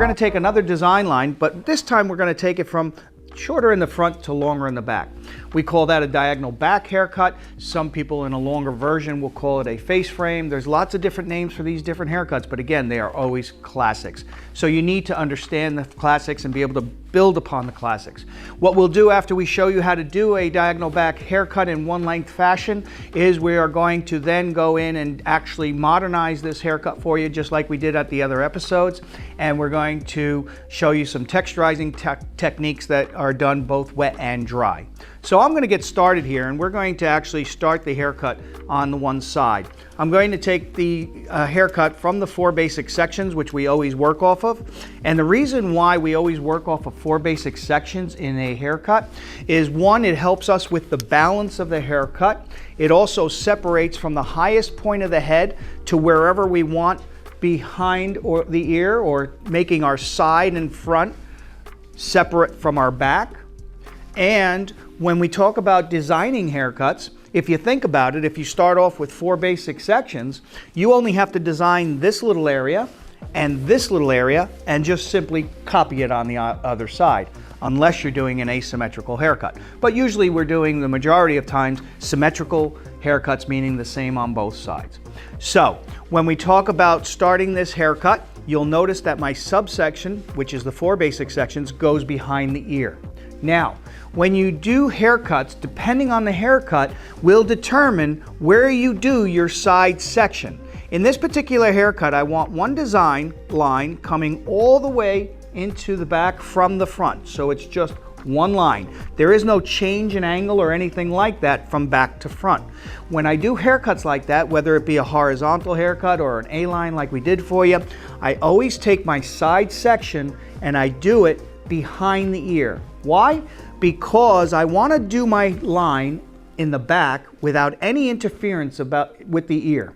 going to take another design line, but this time we're going to take it from shorter in the front to longer in the back. We call that a diagonal back haircut. Some people in a longer version will call it a face frame. There's lots of different names for these different haircuts, but again, they are always classics. So you need to understand the classics and be able to build upon the classics. What we'll do after we show you how to do a diagonal back haircut in one length fashion is we are going to then go in and actually modernize this haircut for you, just like we did at the other episodes. And we're going to show you some texturizing techniques that are done both wet and dry. So I'm going to get started here, and we're going to actually start the haircut on the one side. I'm going to take the haircut from the 4 basic sections, which we always work off of. And the reason why we always work off of 4 basic sections in a haircut is, one, it helps us with the balance of the haircut. It also separates from the highest point of the head to wherever we want behind or the ear, or making our side and front separate from our back. And when we talk about designing haircuts, if you think about it, if you start off with 4 basic sections, you only have to design this little area and this little area and just simply copy it on the other side, unless you're doing an asymmetrical haircut. But usually we're doing, the majority of times, symmetrical haircuts, meaning the same on both sides. So when we talk about starting this haircut, you'll notice that my subsection, which is the 4 basic sections, goes behind the ear. Now, when you do haircuts, depending on the haircut, will determine where you do your side section. In this particular haircut, I want one design line coming all the way into the back from the front. So it's just one line. There is no change in angle or anything like that from back to front. When I do haircuts like that, whether it be a horizontal haircut or an A-line like we did for you, I always take my side section and I do it behind the ear. Why? Because I want to do my line in the back without any interference with the ear.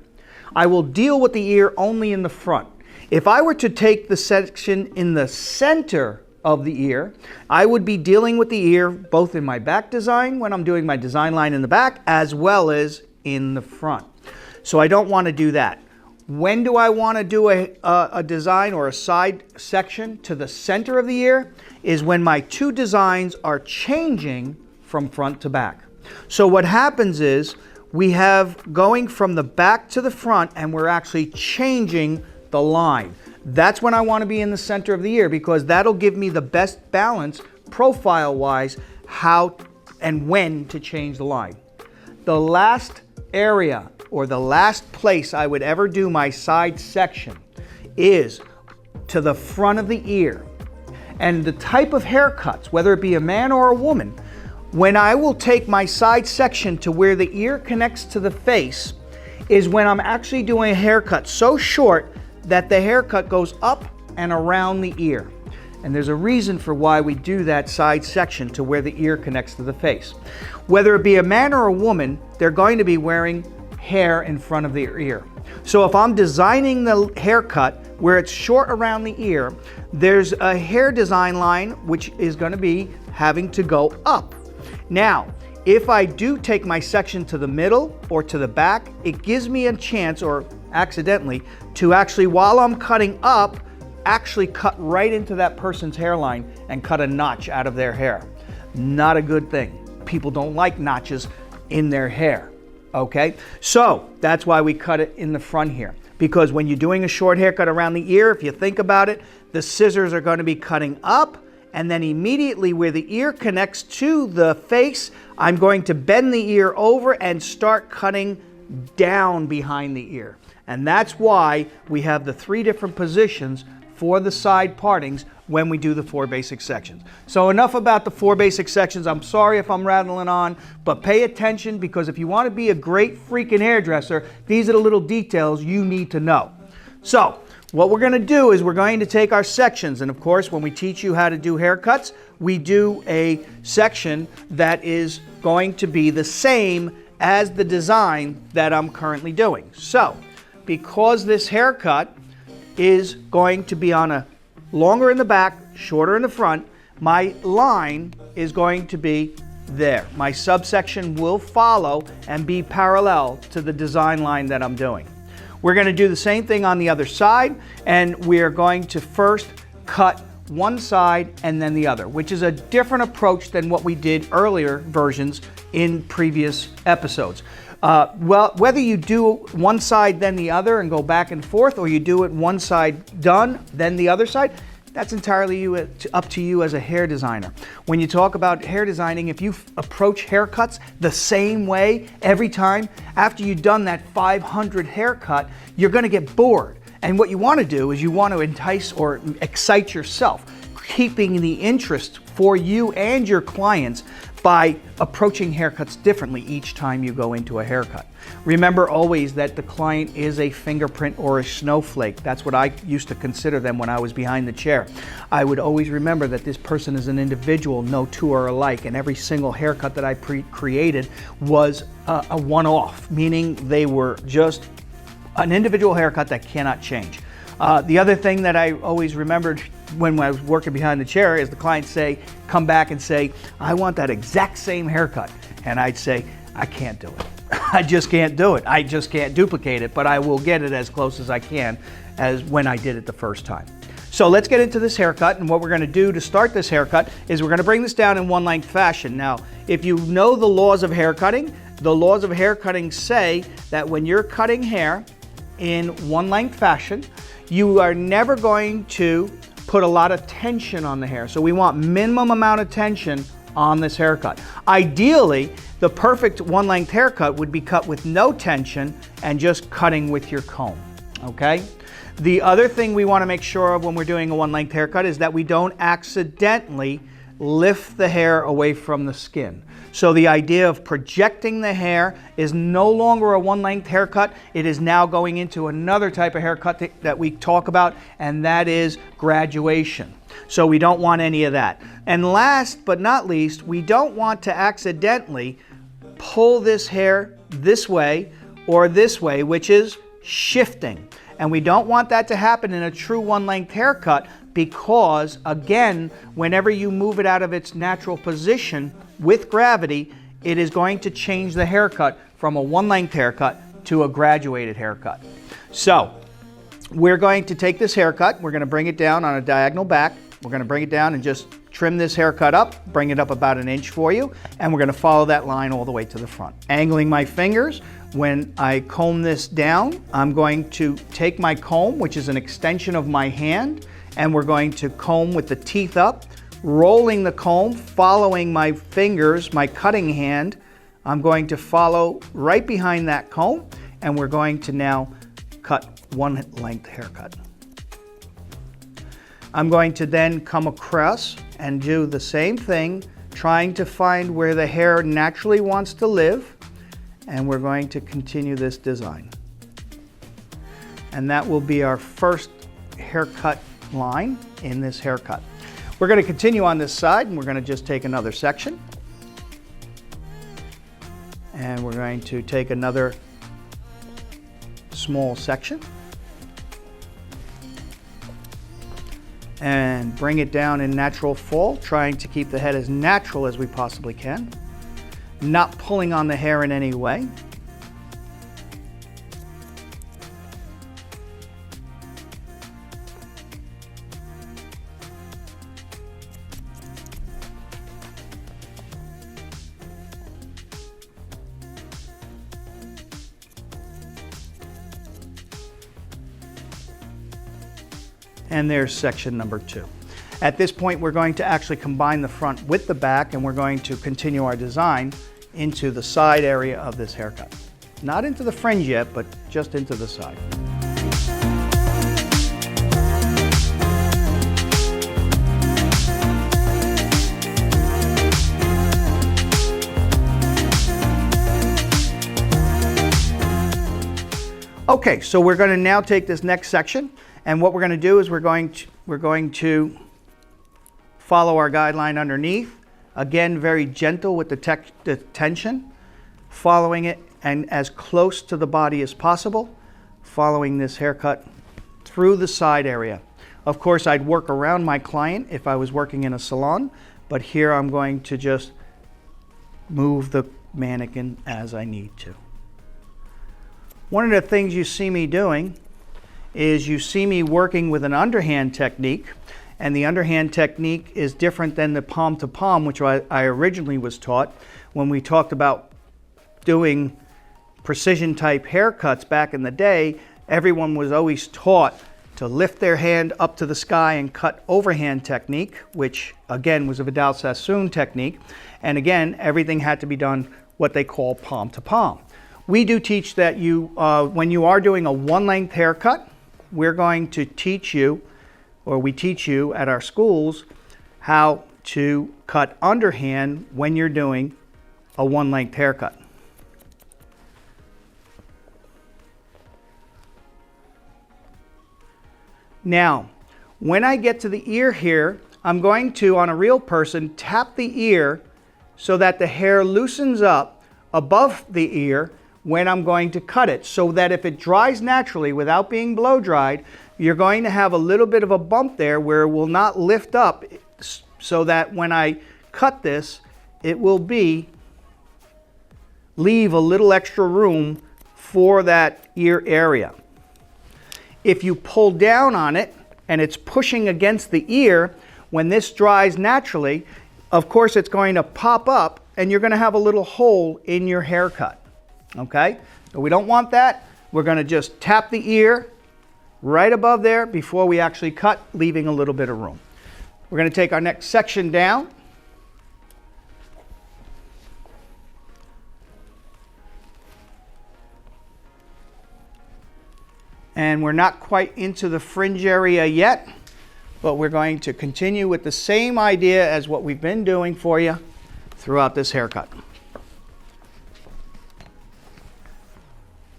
I will deal with the ear only in the front. If I were to take the section in the center of the ear, I would be dealing with the ear both in my back design when I'm doing my design line in the back, as well as in the front. So I don't want to do that. When do I want to do a design or a side section to the center of the ear? Is when my 2 designs are changing from front to back. So what happens is we have going from the back to the front, and we're actually changing the line. That's when I want to be in the center of the ear, because that'll give me the best balance profile-wise how and when to change the line. The last area or the last place I would ever do my side section is to the front of the ear. And the type of haircuts, whether it be a man or a woman, when I will take my side section to where the ear connects to the face, is when I'm actually doing a haircut so short that the haircut goes up and around the ear. And there's a reason for why we do that side section to where the ear connects to the face. Whether it be a man or a woman, they're going to be wearing hair in front of their ear. So if I'm designing the haircut where it's short around the ear, there's a hair design line which is going to be having to go up. Now, if I do take my section to the middle or to the back, it gives me a chance, or accidentally, to actually, while I'm cutting up, actually cut right into that person's hairline and cut a notch out of their hair. Not a good thing. People don't like notches in their hair. Okay, so that's why we cut it in the front here, because when you're doing a short haircut around the ear, if you think about it, the scissors are going to be cutting up, and then immediately where the ear connects to the face, I'm going to bend the ear over and start cutting down behind the ear. And that's why we have the 3 different positions for the side partings when we do the 4 basic sections. So enough about the 4 basic sections. I'm sorry if I'm rattling on, but pay attention, because if you want to be a great freaking hairdresser, these are the little details you need to know. So what we're going to do is we're going to take our sections, and of course when we teach you how to do haircuts, we do a section that is going to be the same as the design that I'm currently doing. So because this haircut is going to be on a longer in the back, shorter in the front, my line is going to be there. My subsection will follow and be parallel to the design line that I'm doing. We're going to do the same thing on the other side, and we are going to first cut one side and then the other, which is a different approach than what we did earlier versions in previous episodes. Well, whether you do one side then the other and go back and forth, or you do it one side done, then the other side, that's entirely up to you as a hair designer. When you talk about hair designing, if you approach haircuts the same way every time, after you've done that 500 haircut, you're gonna get bored. And what you wanna do is you want to entice or excite yourself, keeping the interest for you and your clients by approaching haircuts differently each time you go into a haircut. Remember always that the client is a fingerprint or a snowflake. That's what I used to consider them when I was behind the chair. I would always remember that this person is an individual, no two are alike, and every single haircut that I created was a one-off, meaning they were just an individual haircut that cannot change. The other thing that I always remembered when I was working behind the chair is the clients come back and say, I want that exact same haircut. And I'd say, I can't do it. I just can't do it. I just can't duplicate it, but I will get it as close as I can as when I did it the first time. So let's get into this haircut, and what we're gonna do to start this haircut is we're gonna bring this down in one length fashion. Now, if you know the laws of haircutting, the laws of haircutting say that when you're cutting hair in one length fashion, you are never going to put a lot of tension on the hair. So we want minimum amount of tension on this haircut. Ideally, the perfect one length haircut would be cut with no tension and just cutting with your comb, okay? The other thing we want to make sure of when we're doing a one length haircut is that we don't accidentally lift the hair away from the skin. So the idea of projecting the hair is no longer a one length haircut. It is now going into another type of haircut that we talk about, and that is graduation. So we don't want any of that. And last but not least, we don't want to accidentally pull this hair this way or this way, which is shifting. And we don't want that to happen in a true one length haircut, because again, whenever you move it out of its natural position with gravity, it is going to change the haircut from a one length haircut to a graduated haircut. So we're going to take this haircut, we're going to bring it down on a diagonal back, we're going to bring it down and just trim this haircut up, bring it up about an inch for you, and we're going to follow that line all the way to the front. Angling my fingers, when I comb this down, I'm going to take my comb, which is an extension of my hand, and we're going to comb with the teeth up, rolling the comb, following my fingers, my cutting hand. I'm going to follow right behind that comb, and we're going to now cut one length haircut. I'm going to then come across and do the same thing, trying to find where the hair naturally wants to live, and we're going to continue this design. And that will be our first haircut line in this haircut. We're going to continue on this side, and we're going to just take another section, and we're going to take another small section and bring it down in natural fall, trying to keep the head as natural as we possibly can, not pulling on the hair in any way. And there's section number 2. At this point, we're going to actually combine the front with the back, and we're going to continue our design into the side area of this haircut. Not into the fringe yet, but just into the side. Okay, so we're going to now take this next section, and what we're going to do is we're going to follow our guideline underneath. Again, very gentle with the tension, following it and as close to the body as possible, following this haircut through the side area. Of course, I'd work around my client if I was working in a salon, but here I'm going to just move the mannequin as I need to. One of the things you see me doing is you see me working with an underhand technique, and the underhand technique is different than the palm to palm, which I originally was taught when we talked about doing precision type haircuts back in the day. Everyone was always taught to lift their hand up to the sky and cut overhand technique, which again was a Vidal Sassoon technique. And again, everything had to be done what they call palm to palm. We do teach that when you are doing a one length haircut, we're going to teach you, or we teach you at our schools, how to cut underhand when you're doing a one length haircut. Now, when I get to the ear here, I'm going to, on a real person, tap the ear so that the hair loosens up above the ear when I'm going to cut it, so that if it dries naturally without being blow dried, you're going to have a little bit of a bump there where it will not lift up, so that when I cut this, it will leave a little extra room for that ear area. If you pull down on it and it's pushing against the ear, when this dries naturally, of course it's going to pop up and you're going to have a little hole in your haircut. Okay? So we don't want that. We're going to just tap the ear right above there before we actually cut, leaving a little bit of room. We're going to take our next section down. And we're not quite into the fringe area yet, but we're going to continue with the same idea as what we've been doing for you throughout this haircut.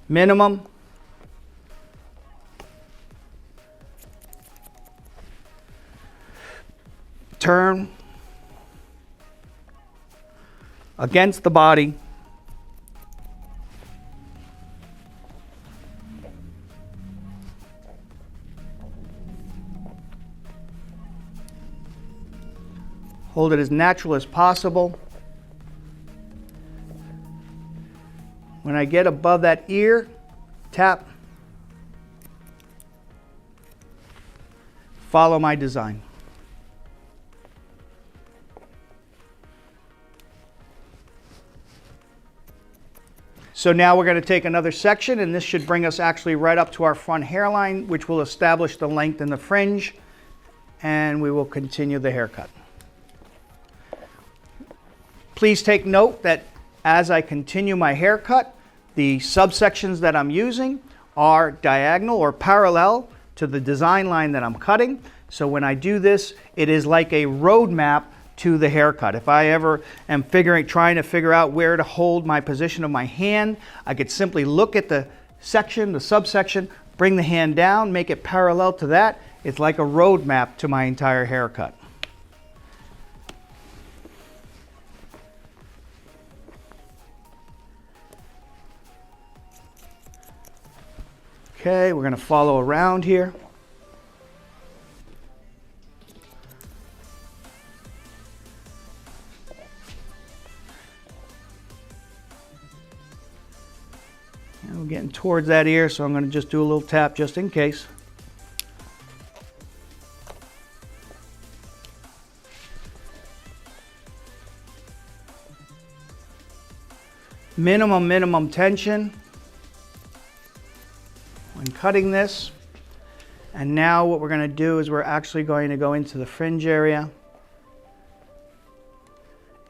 Minimum. Turn against the body. Hold it as natural as possible. When I get above that ear, tap. Follow my design. So now we're going to take another section, and this should bring us actually right up to our front hairline, which will establish the length in the fringe, and we will continue the haircut. Please take note that as I continue my haircut, the subsections that I'm using are diagonal or parallel to the design line that I'm cutting. So when I do this, it is like a roadmap to the haircut. If I ever am trying to figure out where to hold my position of my hand, I could simply look at the section, the subsection, bring the hand down, make it parallel to that. It's like a roadmap to my entire haircut. Okay, we're going to follow around here. And we're getting towards that ear, so I'm going to just do a little tap just in case. Minimum tension when cutting this. And now what we're going to do is we're actually going to go into the fringe area,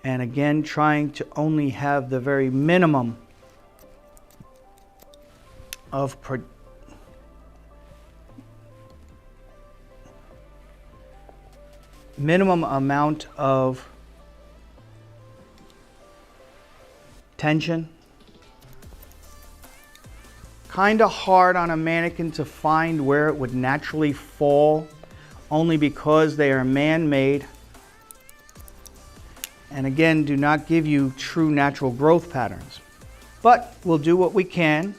and again trying to only have the very minimum of minimum amount of tension. Kind of hard on a mannequin to find where it would naturally fall, only because they are man-made, and again do not give you true natural growth patterns. But we'll do what we can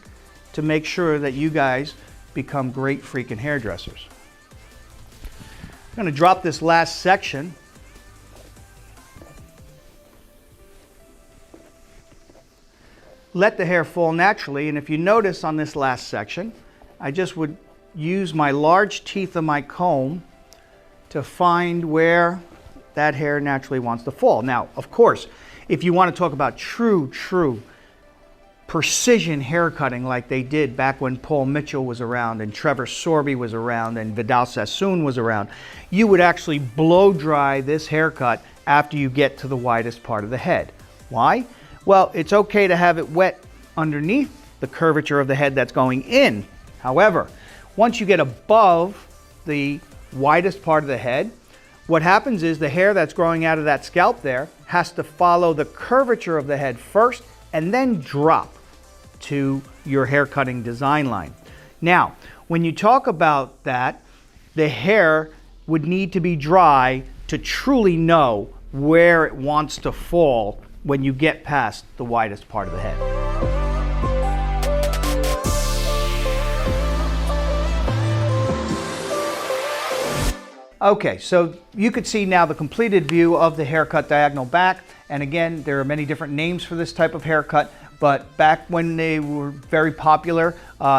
to make sure that you guys become great freaking hairdressers. I'm going to drop this last section. Let the hair fall naturally, and if you notice on this last section, I just would use my large teeth of my comb to find where that hair naturally wants to fall. Now, of course, if you want to talk about true precision haircutting like they did back when Paul Mitchell was around and Trevor Sorby was around and Vidal Sassoon was around, you would actually blow dry this haircut after you get to the widest part of the head. Why? Well, it's okay to have it wet underneath the curvature of the head that's going in. However, once you get above the widest part of the head, what happens is the hair that's growing out of that scalp there has to follow the curvature of the head first and then drop to your hair cutting design line. Now, when you talk about that, the hair would need to be dry to truly know where it wants to fall when you get past the widest part of the head. Okay, so you could see now the completed view of the haircut diagonal back. And again, there are many different names for this type of haircut, but back when they were very popular,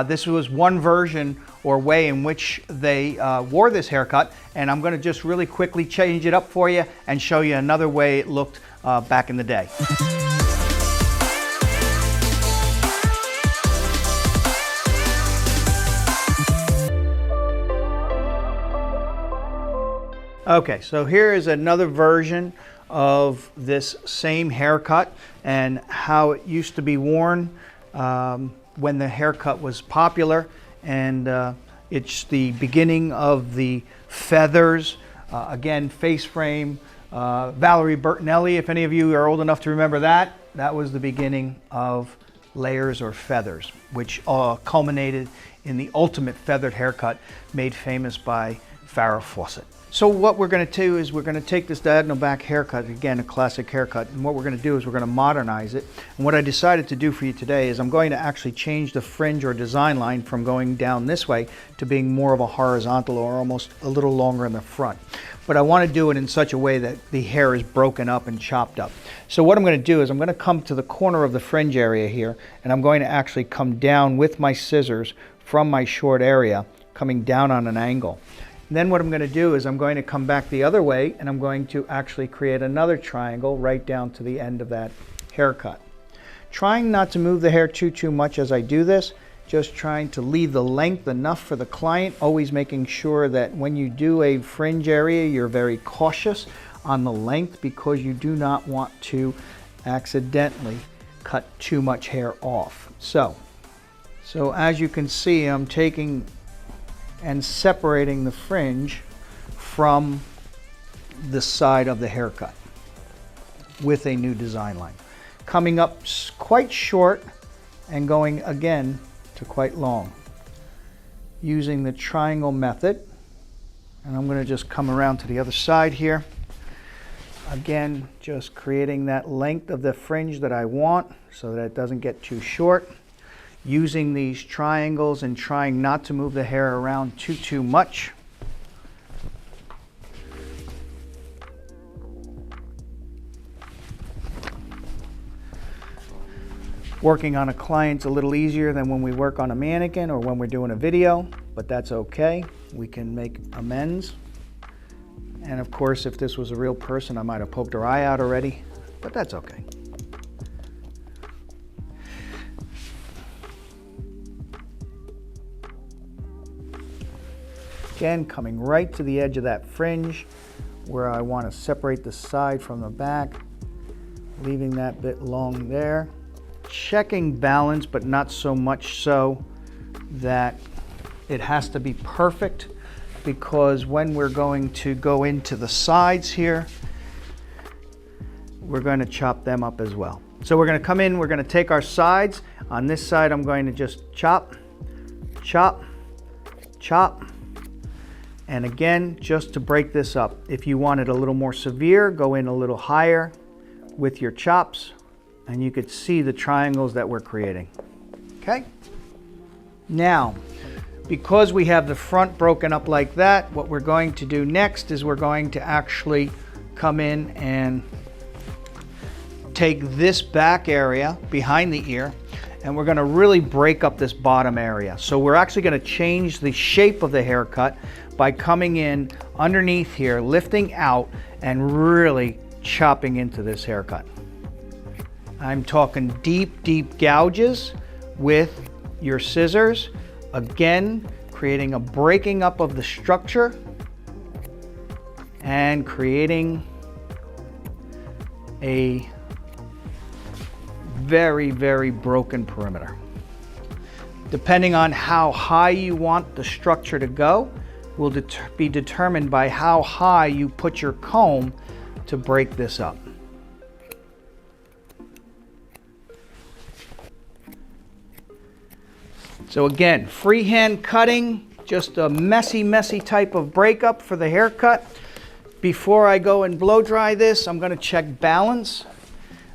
this was one version or way in which they wore this haircut. And I'm gonna just really quickly change it up for you and show you another way it looked back in the day. Okay, so here is another version of this same haircut and how it used to be worn when the haircut was popular. And it's the beginning of the feathers. Again, face frame. Valerie Bertinelli, if any of you are old enough to remember that, that was the beginning of layers or feathers, which culminated in the ultimate feathered haircut made famous by Farrah Fawcett. So what we're going to do is we're going to take this diagonal back haircut, again a classic haircut, and what we're going to do is we're going to modernize it. And what I decided to do for you today is I'm going to actually change the fringe or design line from going down this way to being more of a horizontal or almost a little longer in the front. But I want to do it in such a way that the hair is broken up and chopped up. So what I'm going to do is I'm going to come to the corner of the fringe area here, and I'm going to actually come down with my scissors from my short area, coming down on an angle. Then what I'm going to do is I'm going to come back the other way and I'm going to actually create another triangle right down to the end of that haircut. Trying not to move the hair too much as I do this, just trying to leave the length enough for the client, always making sure that when you do a fringe area, you're very cautious on the length because you do not want to accidentally cut too much hair off. So as you can see, I'm taking and separating the fringe from the side of the haircut with a new design line. Coming up quite short and going again to quite long. Using the triangle method, and I'm going to just come around to the other side here. Again, just creating that length of the fringe that I want so that it doesn't get too short. Using these triangles and trying not to move the hair around too much. Working on a client's a little easier than when we work on a mannequin or when we're doing a video, but that's okay. We can make amends. And of course, if this was a real person, I might have poked her eye out already, but that's okay. Again, coming right to the edge of that fringe where I want to separate the side from the back, leaving that bit long there. Checking balance, but not so much so that it has to be perfect, because when we're going to go into the sides here, we're going to chop them up as well. So we're going to come in, we're going to take our sides. On this side, I'm going to just chop, chop, chop. And again, just to break this up, if you want it a little more severe, go in a little higher with your chops, and you could see the triangles that we're creating. Okay? Now, because we have the front broken up like that, what we're going to do next is we're going to actually come in and take this back area behind the ear, and we're going to really break up this bottom area. So we're actually going to change the shape of the haircut by coming in underneath here, lifting out, and really chopping into this haircut. I'm talking deep, deep gouges with your scissors. Again, creating a breaking up of the structure and creating a very, very broken perimeter. Depending on how high you want the structure to go will be determined by how high you put your comb to break this up. So again, freehand cutting, just a messy, messy type of breakup for the haircut. Before I go and blow dry this, I'm going to check balance.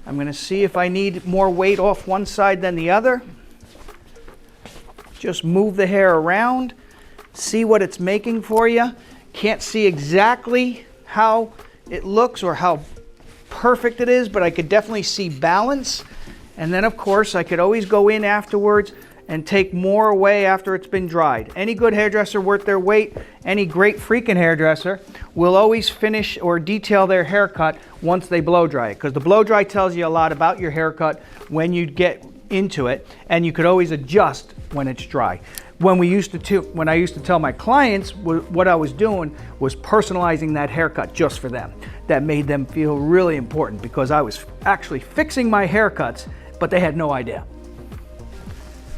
I'm going to see if I need more weight off one side than the other. Just move the hair around, see what it's making for you. Can't see exactly how it looks or how perfect it is, but I could definitely see balance. And then of course I could always go in afterwards and take more away after it's been dried. Any good hairdresser worth their weight, any great freaking hairdresser will always finish or detail their haircut once they blow dry it, because the blow dry tells you a lot about your haircut when you get into it, and you could always adjust when it's dry. When I used to tell my clients, what I was doing was personalizing that haircut just for them. That made them feel really important, because I was actually fixing my haircuts, but they had no idea.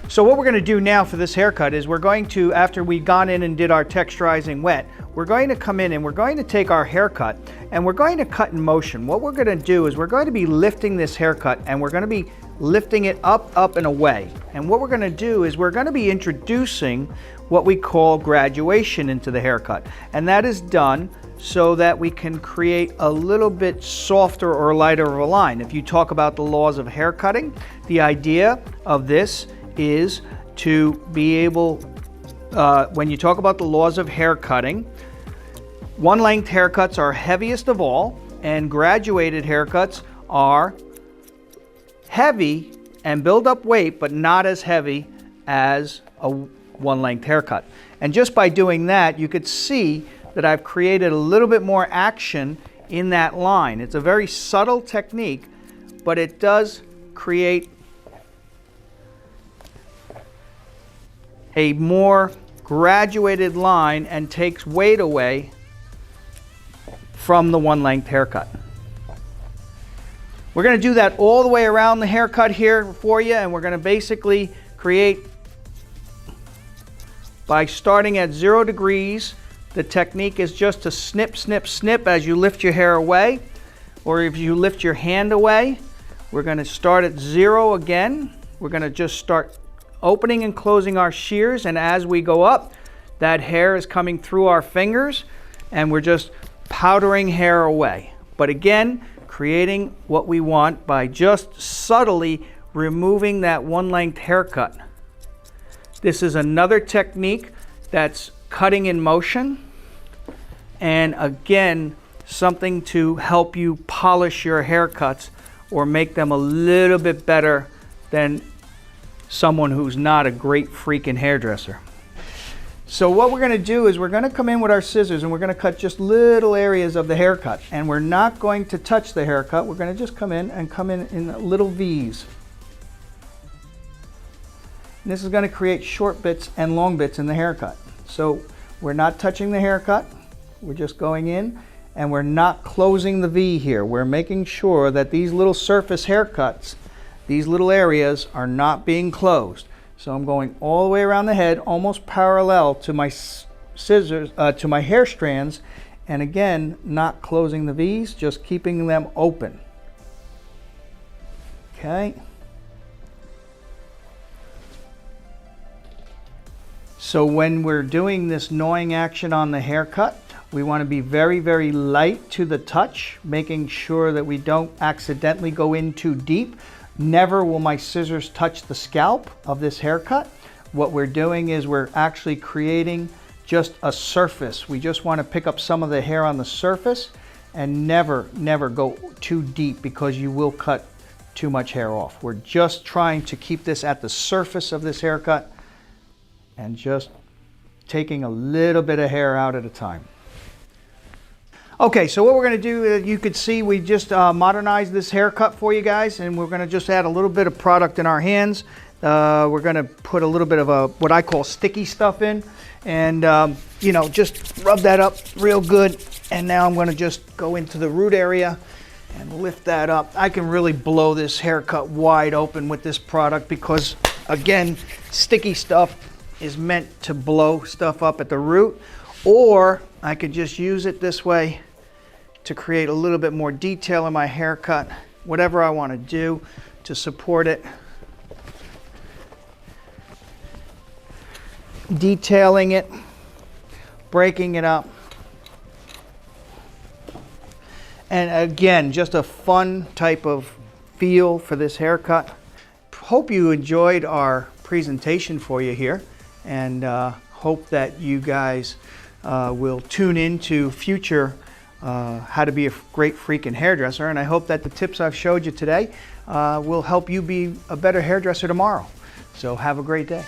So what we're going to do now for this haircut is we're going to, after we've gone in and did our texturizing wet, we're going to come in and we're going to take our haircut and we're going to cut in motion. What we're going to do is we're going to be lifting this haircut and we're going to be lifting it up, up, and away. And what we're going to do is we're going to be introducing what we call graduation into the haircut. And that is done so that we can create a little bit softer or lighter of a line. If you talk about the laws of hair cutting, the idea of this is to be able, when you talk about the laws of hair cutting, one length haircuts are heaviest of all, and graduated haircuts are heavy and build up weight, but not as heavy as a one length haircut. And just by doing that, you could see that I've created a little bit more action in that line. It's a very subtle technique, but it does create a more graduated line and takes weight away from the one length haircut. We're going to do that all the way around the haircut here for you, and we're going to basically create by starting at 0 degrees. The technique is just to snip, snip, snip as you lift your hair away, or if you lift your hand away. We're going to start at 0 again. We're going to just start opening and closing our shears, and as we go up, that hair is coming through our fingers and we're just powdering hair away. But again, creating what we want by just subtly removing that one length haircut. This is another technique that's cutting in motion, and again, something to help you polish your haircuts or make them a little bit better than someone who's not a great freaking hairdresser. So what we're going to do is we're going to come in with our scissors and we're going to cut just little areas of the haircut, and we're not going to touch the haircut. We're going to just come in little V's. And this is going to create short bits and long bits in the haircut. So we're not touching the haircut. We're just going in and we're not closing the V here. We're making sure that these little surface haircuts, these little areas, are not being closed. So I'm going all the way around the head, almost parallel to my scissors, to my hair strands, and again, not closing the V's, just keeping them open. Okay. So when we're doing this gnawing action on the haircut, we want to be very, very light to the touch, making sure that we don't accidentally go in too deep. Never will my scissors touch the scalp of this haircut. What we're doing is we're actually creating just a surface. We just want to pick up some of the hair on the surface and never, never go too deep, because you will cut too much hair off. We're just trying to keep this at the surface of this haircut and just taking a little bit of hair out at a time. Okay, so what we're going to do, you could see we just modernized this haircut for you guys, and we're going to just add a little bit of product in our hands. We're going to put a little bit of what I call sticky stuff in, and you know, just rub that up real good. And now I'm going to just go into the root area and lift that up. I can really blow this haircut wide open with this product because, again, sticky stuff is meant to blow stuff up at the root, or I could just use it this way to create a little bit more detail in my haircut, whatever I want to do to support it. Detailing it, breaking it up. And again, just a fun type of feel for this haircut. Hope you enjoyed our presentation for you here, and hope that you guys will tune into future how to be a great freaking hairdresser, and I hope that the tips I've showed you today will help you be a better hairdresser tomorrow. So have a great day.